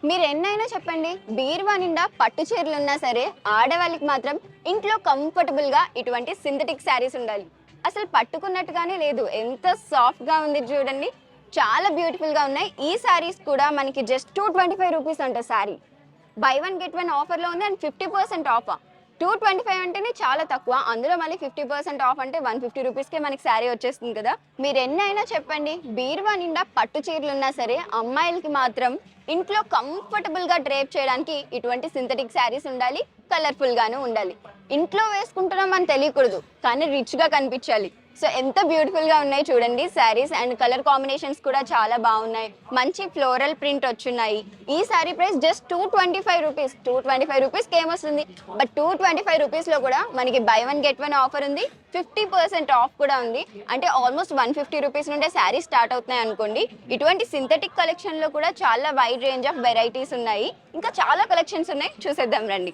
మీరు ఎన్నైనా చెప్పండి, బీరువా నిండా పట్టు చీరలున్నా సరే ఆడవాళ్ళకి మాత్రం ఇంట్లో కంఫర్టబుల్గా ఇటువంటి సింథటిక్ శారీస్ ఉండాలి. అసలు పట్టుకున్నట్టుగానే లేదు, ఎంత సాఫ్ట్గా ఉంది చూడండి. చాలా బ్యూటిఫుల్గా ఉన్నాయి. ఈ శారీస్ కూడా మనకి జస్ట్ 225 రూపీస్ అంట sari. By one get one ఆఫర్లో ఉంది అండ్ 50% ఆఫ్. 225 అంటేనే చాలా తక్కువ, అందులో మళ్ళీ 50% ఆఫ్ అంటే 150 రూపీస్కే మనకి శారీ వచ్చేస్తుంది కదా. మీరు ఎన్నైనా చెప్పండి, బీరువా నిండా పట్టు చీరలు ఉన్నా సరే అమ్మాయిలకి మాత్రం ఇంట్లో కంఫర్టబుల్గా డ్రేప్ చేయడానికి ఇటువంటి సింథటిక్ శారీస్ ఉండాలి, కలర్ఫుల్గాను ఉండాలి. ఇంట్లో వేసుకుంటున్నాం అని తెలియకూడదు, కానీ రిచ్గా కనిపించాలి. సో ఎంత బ్యూటిఫుల్గా ఉన్నాయి చూడండి శారీస్, అండ్ కలర్ కాంబినేషన్స్ కూడా చాలా బాగున్నాయి. మంచి ఫ్లోరల్ ప్రింట్ వచ్చున్నాయి. ఈ శారీ ప్రైస్ జస్ట్ 225 రూపీస్. 225 రూపీస్కి ఏమొస్తుంది? బట్ 225 రూపీస్లో కూడా మనకి by one get one offer ఉంది, 50% ఆఫ్ కూడా ఉంది. అంటే ఆల్మోస్ట్ 150 రూపీస్ నుండే శారీ స్టార్ట్ అవుతున్నాయి అనుకోండి. ఇటువంటి సింథటిక్ కలెక్షన్లో కూడా చాలా వైడ్ రేంజ్ ఆఫ్ వెరైటీస్ ఉన్నాయి. ఇంకా చాలా కలెక్షన్స్ ఉన్నాయి, చూసేద్దాం రండి.